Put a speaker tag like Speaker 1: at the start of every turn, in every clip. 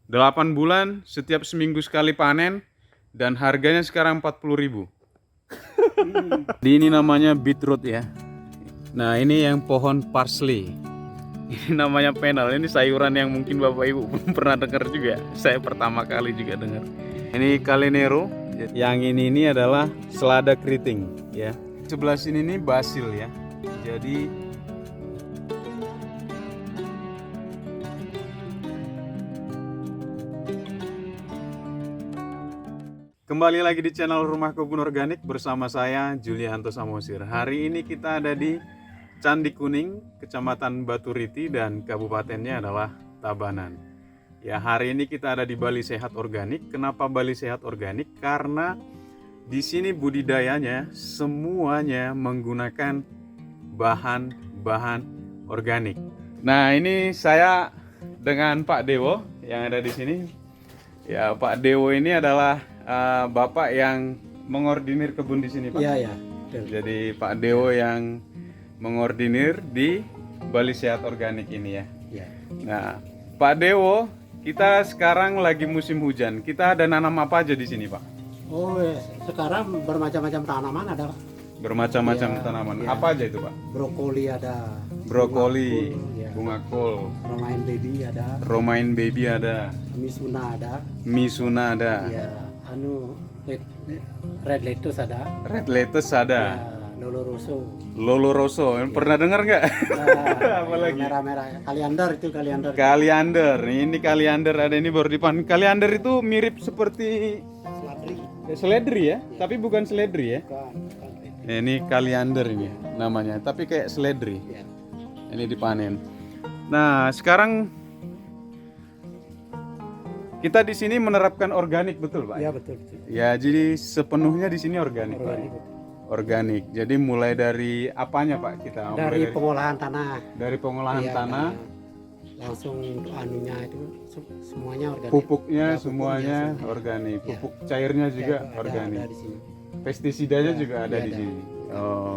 Speaker 1: 8 bulan, setiap seminggu sekali panen, dan harganya sekarang 40.000. Ini namanya beetroot ya. Nah ini yang pohon parsley. Ini namanya penal. Ini sayuran yang mungkin bapak ibu belum pernah dengar juga. Saya pertama kali juga dengar. Ini kalenero. Yang ini adalah selada keriting ya. Sebelah sini nih basil ya. Jadi kembali lagi di channel Rumah Kebun Organik bersama saya Julianto Samosir. Hari ini kita ada di Candi Kuning, Kecamatan Baturiti, dan kabupatennya adalah Tabanan. Ya, hari ini kita ada di Bali Sehat Organik. Kenapa Bali Sehat Organik? Karena di sini budidayanya semuanya menggunakan bahan-bahan organik. Nah, ini saya dengan Pak Dewo yang ada di sini. Ya, Pak Dewo ini adalah Bapak yang mengordinir kebun di sini, Pak.
Speaker 2: Iya, ya.
Speaker 1: Jadi Pak Dewo yang mengordinir di Bali Sehat Organik ini ya.
Speaker 2: Ya.
Speaker 1: Nah, Pak Dewo, kita sekarang lagi musim hujan. Kita ada nanam apa aja di sini, Pak?
Speaker 2: Oh, ya. Sekarang bermacam-macam tanaman ada.
Speaker 1: Bermacam-macam
Speaker 2: Ya,
Speaker 1: tanaman.
Speaker 2: ya.
Speaker 1: Apa aja itu, Pak?
Speaker 2: Brokoli ada.
Speaker 1: Brokoli,
Speaker 2: bunga kol,
Speaker 1: bunga kol,
Speaker 2: romaine baby ada.
Speaker 1: romaine baby ada,
Speaker 2: Misuna ada.
Speaker 1: misuna ada,
Speaker 2: Ya, red lettuce ada.
Speaker 1: red lettuce ada.
Speaker 2: Ya, lolo rosso.
Speaker 1: Lolo Rosso, pernah dengar nggak?
Speaker 2: Ya,
Speaker 1: Apalagi?
Speaker 2: merah-merah. Kaliander itu kaliander.
Speaker 1: Kaliander, ini kaliander ada ini baru dipanen. Kaliander itu mirip seperti
Speaker 2: Seladri.
Speaker 1: seledri ya, tapi bukan seledri ya.
Speaker 2: Bukan.
Speaker 1: Ini kaliander ini namanya, tapi kayak seledri.
Speaker 2: Ya.
Speaker 1: Ini dipanen. Nah, sekarang kita di sini menerapkan organik, betul, Pak?
Speaker 2: Ya, betul, betul.
Speaker 1: Ya, jadi sepenuhnya di sini organik, Pak.
Speaker 2: Organik, betul.
Speaker 1: Organik. Jadi mulai dari apanya, Pak? Kita mulai
Speaker 2: Dari pengolahan tanah.
Speaker 1: dari pengolahan
Speaker 2: Iya,
Speaker 1: tanah,
Speaker 2: langsung anunya itu semuanya organik.
Speaker 1: pupuknya
Speaker 2: Ya,
Speaker 1: semuanya
Speaker 2: pupuknya
Speaker 1: organik.
Speaker 2: Ya.
Speaker 1: Pupuk cairnya juga
Speaker 2: ada
Speaker 1: organik.
Speaker 2: di sini.
Speaker 1: Pestisidanya
Speaker 2: Ya,
Speaker 1: juga ada
Speaker 2: iya,
Speaker 1: di
Speaker 2: ada.
Speaker 1: sini.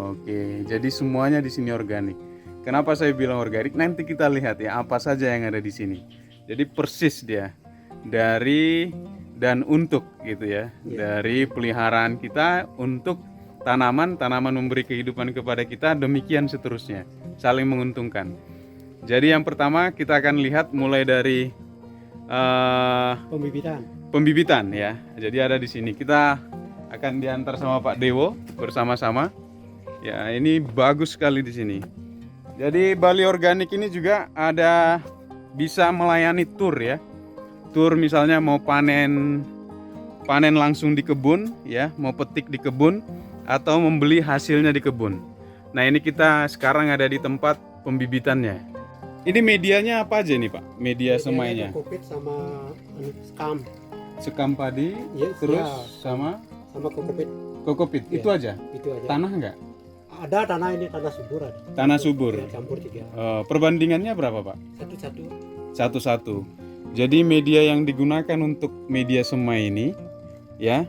Speaker 1: Oke, jadi semuanya di sini organik. Kenapa saya bilang organik? Nanti kita lihat ya apa saja yang ada di sini. Jadi persis dia dari dan untuk gitu ya. Dari peliharaan kita untuk tanaman memberi kehidupan kepada kita, demikian seterusnya. Saling menguntungkan. Jadi yang pertama kita akan lihat mulai dari pembibitan ya. Jadi ada di sini. Kita akan diantar sama Pak Dewo bersama-sama. Ya, ini bagus sekali di sini. Jadi Bali Organik ini juga ada bisa melayani tur ya. Tur misalnya mau panen langsung di kebun ya, mau petik di kebun atau membeli hasilnya di kebun. Nah, ini kita sekarang ada di tempat pembibitannya. Ini medianya apa aja nih, Pak? Media semainya.
Speaker 2: Kokopit sama skam.
Speaker 1: Sekam padi,
Speaker 2: Yes,
Speaker 1: terus
Speaker 2: ya.
Speaker 1: sama
Speaker 2: Kokopit.
Speaker 1: kokopit.
Speaker 2: Ya.
Speaker 1: Itu aja.
Speaker 2: Itu aja.
Speaker 1: Tanah enggak?
Speaker 2: Ada tanah ini tanah subur ada.
Speaker 1: Tanah subur.
Speaker 2: Ya, campur 3.
Speaker 1: Perbandingannya berapa, Pak?
Speaker 2: Satu-satu.
Speaker 1: Satu-satu. Jadi media yang digunakan untuk media semai ini ya,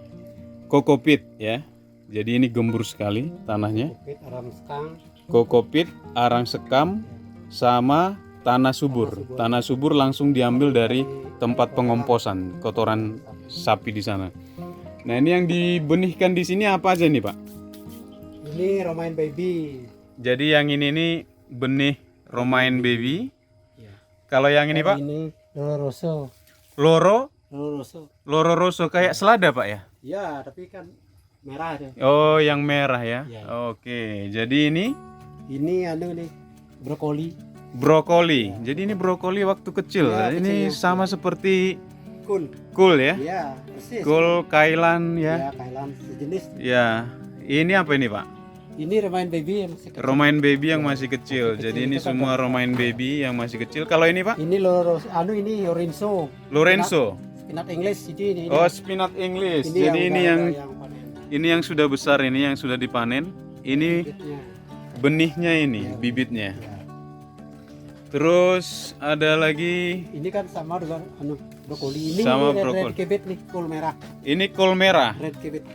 Speaker 1: kokopit ya. Jadi ini gembur sekali tanahnya.
Speaker 2: Kokopit, aram skam.
Speaker 1: Kokopit, arang sekam, sama tanah subur. Tanah subur langsung diambil dari tempat pengomposan kotoran sapi di sana. Nah, ini yang dibenihkan di sini apa aja nih, Pak?
Speaker 2: Ini romaine baby.
Speaker 1: Jadi yang ini nih benih romaine baby.
Speaker 2: Ya.
Speaker 1: Kalau yang ini, Pak?
Speaker 2: Ini lolo rosso.
Speaker 1: Loro
Speaker 2: Lolo rosso.
Speaker 1: kayak selada, Pak ya?
Speaker 2: Ya, tapi kan merah ada.
Speaker 1: Oh, yang merah ya.
Speaker 2: Ya.
Speaker 1: Oke. Jadi ini
Speaker 2: Ini nih brokoli.
Speaker 1: brokoli. Jadi ini brokoli waktu kecil.
Speaker 2: Ya,
Speaker 1: Ini
Speaker 2: kecil.
Speaker 1: sama seperti
Speaker 2: Kul.
Speaker 1: kul ya.
Speaker 2: Iya, persis.
Speaker 1: Kul kailan
Speaker 2: Ya,
Speaker 1: ya.
Speaker 2: Thailand sejenis.
Speaker 1: Ya. Ini apa ini, Pak?
Speaker 2: Ini romaine baby yang masih kecil.
Speaker 1: Romaine baby yang masih kecil.
Speaker 2: Masih kecil.
Speaker 1: Jadi ini
Speaker 2: Itu kan
Speaker 1: semua romaine baby yang masih kecil. Kalau ini, Pak?
Speaker 2: Ini loro ini Lorenzo.
Speaker 1: Lorenzo.
Speaker 2: Spinat English ini.
Speaker 1: Oh, spinach English.
Speaker 2: Ini
Speaker 1: Jadi ini yang
Speaker 2: panen.
Speaker 1: ini yang sudah besar, ini yang sudah dipanen. Ini
Speaker 2: Bibitnya.
Speaker 1: benihnya ini, bibitnya.
Speaker 2: Ya.
Speaker 1: Terus ada lagi
Speaker 2: Ini kan sama dengan brokoli. Ini
Speaker 1: Sama
Speaker 2: red
Speaker 1: brokoli.
Speaker 2: cabbage nih, kol merah.
Speaker 1: ini kol merah.
Speaker 2: Red cabbage.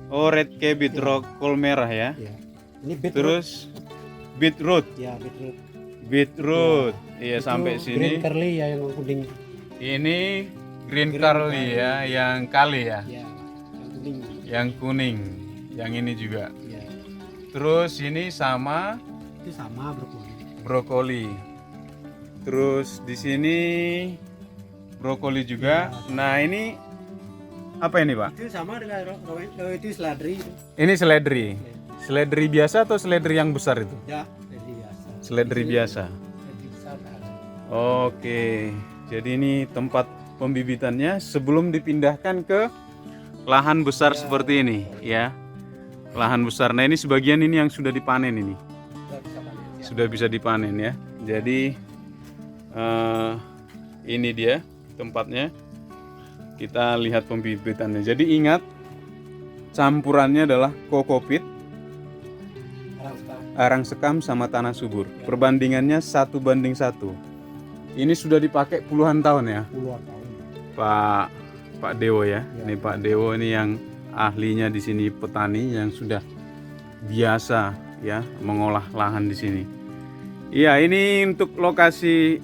Speaker 1: Oh, red cabbage, kol merah ya.
Speaker 2: Ya. Ini beetroot.
Speaker 1: Terus beetroot.
Speaker 2: Ya, beetroot.
Speaker 1: Beetroot. Iya,
Speaker 2: Itu
Speaker 1: sampai
Speaker 2: green
Speaker 1: sini.
Speaker 2: curly ya yang kuning.
Speaker 1: Ini Green curly ya, yang kali ya.
Speaker 2: Ya, yang kuning.
Speaker 1: Yang kuning. Yang ini juga.
Speaker 2: Ya,
Speaker 1: Terus ini sama
Speaker 2: itu sama brokoli.
Speaker 1: brokoli. Terus di sini brokoli juga. Nah, ini apa ini, Pak?
Speaker 2: Itu sama dengan itu seledri itu.
Speaker 1: Ini seledri. Seledri biasa atau seledri yang besar itu?
Speaker 2: Ya, seledri biasa.
Speaker 1: Seledri biasa.
Speaker 2: Seledri besar ada.
Speaker 1: Oke. Jadi ini tempat pembibitannya sebelum dipindahkan ke lahan besar seperti ini, ya. Lahan besar. Nah, ini sebagian ini yang sudah dipanen ini.
Speaker 2: Sudah bisa panen. Ya.
Speaker 1: Sudah bisa dipanen ya. Jadi ini dia tempatnya. Kita lihat pembibitannya. Jadi ingat campurannya adalah kokopit, arang sekam sama tanah subur. Perbandingannya 1:1. Ini sudah dipakai puluhan tahun ya,
Speaker 2: Puluhan tahun.
Speaker 1: Pak Dewo ya. Ini Pak Dewo ini yang ahlinya di sini, petani yang sudah biasa ya mengolah lahan di sini. Iya, ini untuk lokasi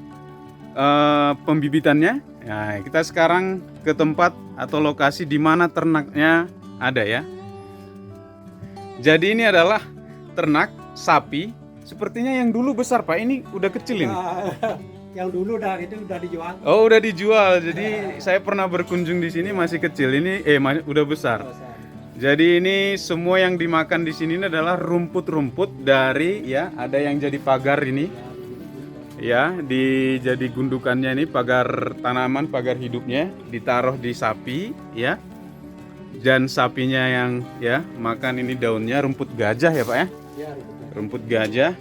Speaker 1: pembibitannya. Nah, kita sekarang ke tempat atau lokasi di mana ternaknya ada ya. Jadi ini adalah ternak sapi. Sepertinya yang dulu besar, Pak. Ini udah kecil ini.
Speaker 2: Yang dulu udah dijual.
Speaker 1: Oh, udah dijual. Jadi saya pernah berkunjung di sini masih kecil. Ini udah besar. Jadi ini semua yang dimakan di sini adalah rumput-rumput dari ya, ada yang jadi pagar ini. Ya, jadi gundukannya ini pagar tanaman, pagar hidupnya ditaruh di sapi ya. Dan sapinya yang ya makan ini daunnya rumput gajah ya, Pak ya.
Speaker 2: Ya,
Speaker 1: Rumput gajah.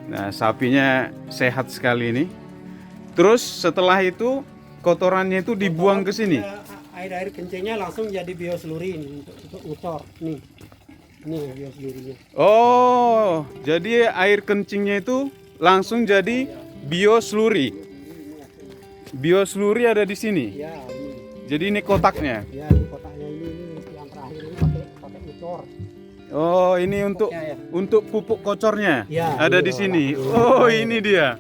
Speaker 1: Nah, sapinya sehat sekali ini. Terus setelah itu kotorannya itu dibuang ke sini.
Speaker 2: Air kencingnya langsung jadi biosluri ini untuk utor. Nih. Nih bioslurinya.
Speaker 1: Oh, jadi air kencingnya itu langsung jadi biosluri. Biosluri ada di sini.
Speaker 2: Ya, ini.
Speaker 1: Jadi ini kotaknya.
Speaker 2: Ya, di kotaknya ini yang terakhir ini pakai utor.
Speaker 1: Oh, ini untuk
Speaker 2: Ya.
Speaker 1: untuk pupuk kocornya.
Speaker 2: Ya,
Speaker 1: Ada
Speaker 2: iya,
Speaker 1: di sini.
Speaker 2: iya.
Speaker 1: Oh, ini dia.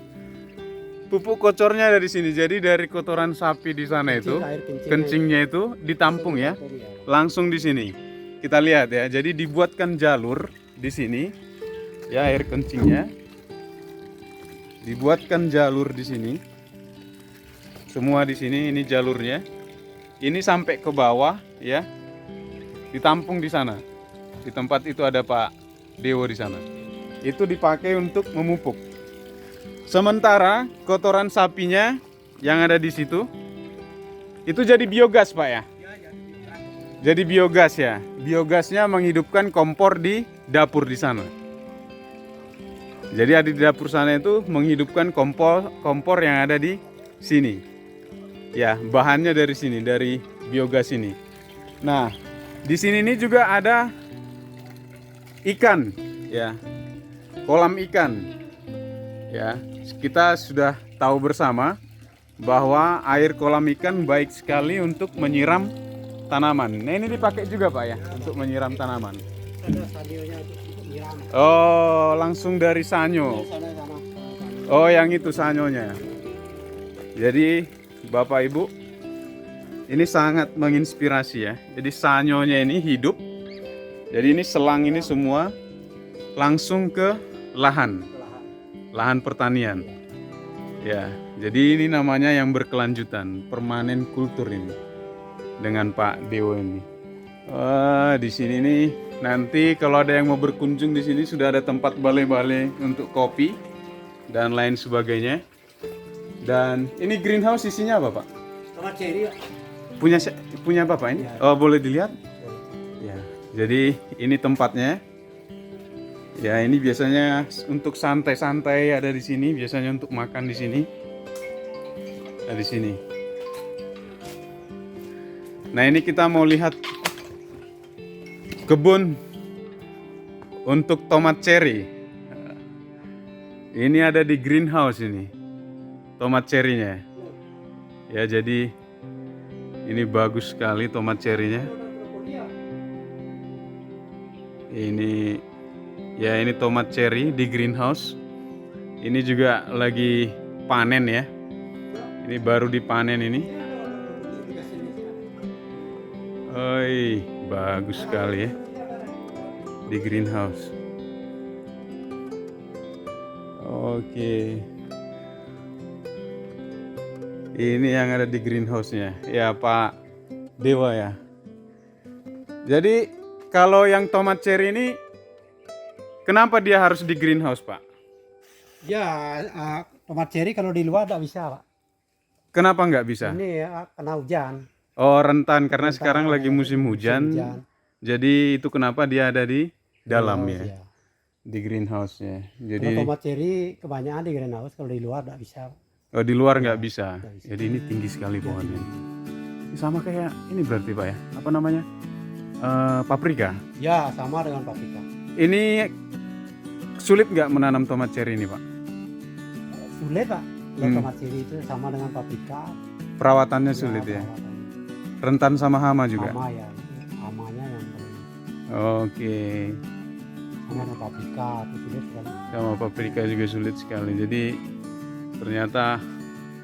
Speaker 1: Pupuk kocornya ada di sini. Jadi dari kotoran sapi di sana itu,
Speaker 2: Air
Speaker 1: kencingnya itu ditampung ya. Langsung di sini. Kita lihat ya. Jadi dibuatkan jalur di sini. Ya, air kencingnya. Dibuatkan jalur di sini. Semua di sini ini jalurnya. Ini sampai ke bawah ya. Ditampung di sana. Di tempat itu ada Pak Dewo di sana. Itu dipakai untuk memupuk. Sementara kotoran sapinya yang ada di situ itu jadi biogas, Pak ya. Jadi biogas ya. Biogasnya menghidupkan kompor di dapur di sana. Jadi ada di dapur sana itu menghidupkan kompor yang ada di sini. Ya, bahannya dari sini, dari biogas ini. Nah, di sini ini juga ada ikan, ya. Kolam ikan. Ya, kita sudah tahu bersama bahwa air kolam ikan baik sekali untuk menyiram tanaman. Nah, ini dipakai juga, Pak ya, untuk menyiram tanaman.
Speaker 2: Ada sanionya untuk nyiram.
Speaker 1: Oh, langsung dari sanyo.
Speaker 2: Sana.
Speaker 1: Oh, yang itu sanyonya. Jadi, Bapak Ibu, ini sangat menginspirasi ya. Jadi sanyonya ini hidup. Jadi ini selang ini semua langsung ke lahan pertanian. Ya, jadi ini namanya yang berkelanjutan, permanen kultur ini dengan Pak Dewo ini. Di sini nih nanti kalau ada yang mau berkunjung di sini sudah ada tempat balai-balai untuk kopi dan lain sebagainya. Dan ini greenhouse isinya apa, Pak?
Speaker 2: Tomat cherry.
Speaker 1: Punya Bapak ini? Oh, boleh dilihat? Ya. Jadi ini tempatnya. Ya, ini biasanya untuk santai-santai ada di sini, biasanya untuk makan di sini. Ada di sini. Nah, ini kita mau lihat kebun untuk tomat cherry. Ini ada di greenhouse ini. Tomat cherry-nya. Ya, jadi ini bagus sekali tomat cherry-nya. Ini tomat cherry di greenhouse. Ini juga lagi panen ya. Ini baru dipanen ini. Oi, bagus sekali ya di greenhouse. Oke. Ini yang ada di greenhouse-nya. Ya, Pak Dewa ya. Jadi kalau yang tomat cherry ini kenapa dia harus di greenhouse, Pak?
Speaker 2: Ya, tomat cherry kalau di luar tidak bisa, Pak.
Speaker 1: Kenapa nggak bisa?
Speaker 2: Ini kena hujan.
Speaker 1: Oh, rentan karena
Speaker 2: Rentan,
Speaker 1: sekarang lagi musim hujan. Jadi itu kenapa dia ada di dalam ya,
Speaker 2: Iya.
Speaker 1: di greenhouse ya.
Speaker 2: Kalau
Speaker 1: Jadi
Speaker 2: tomat cherry kebanyakan di greenhouse, kalau di luar tidak bisa.
Speaker 1: oh, di luar nggak bisa.
Speaker 2: nggak bisa.
Speaker 1: Jadi ini tinggi sekali pohonnya. Ini sama kayak ini berarti Pak ya? Apa namanya? Paprika.
Speaker 2: Ya, sama dengan paprika.
Speaker 1: Ini sulit nggak menanam tomat cherry ini Pak?
Speaker 2: Sulit, Pak. Kalau tomat cherry itu sama dengan paprika.
Speaker 1: Perawatannya sulit ya.
Speaker 2: Perawatan.
Speaker 1: Rentan sama hama juga.
Speaker 2: Hama ya, hamanya yang paling.
Speaker 1: Oke.
Speaker 2: Sama dengan paprika itu sulit sekali.
Speaker 1: Sama paprika juga sulit sekali. Jadi ternyata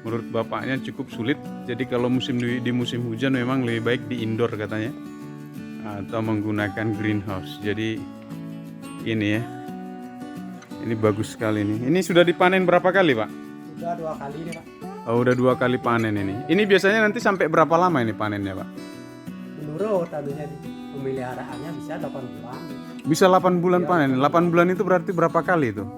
Speaker 1: menurut bapaknya cukup sulit. Jadi kalau di musim hujan memang lebih baik di indoor katanya, atau menggunakan greenhouse. Jadi ini ya, ini bagus sekali nih. Ini sudah dipanen berapa kali Pak?
Speaker 2: Sudah 2 kali nih, Pak.
Speaker 1: Oh, udah 2 kali panen ini. Ini biasanya nanti sampai berapa lama ini panennya Pak?
Speaker 2: Menurut anunya pemeliharaannya bisa 8 bulan.
Speaker 1: Bisa 8 bulan panen. 8 bulan itu berarti berapa kali itu?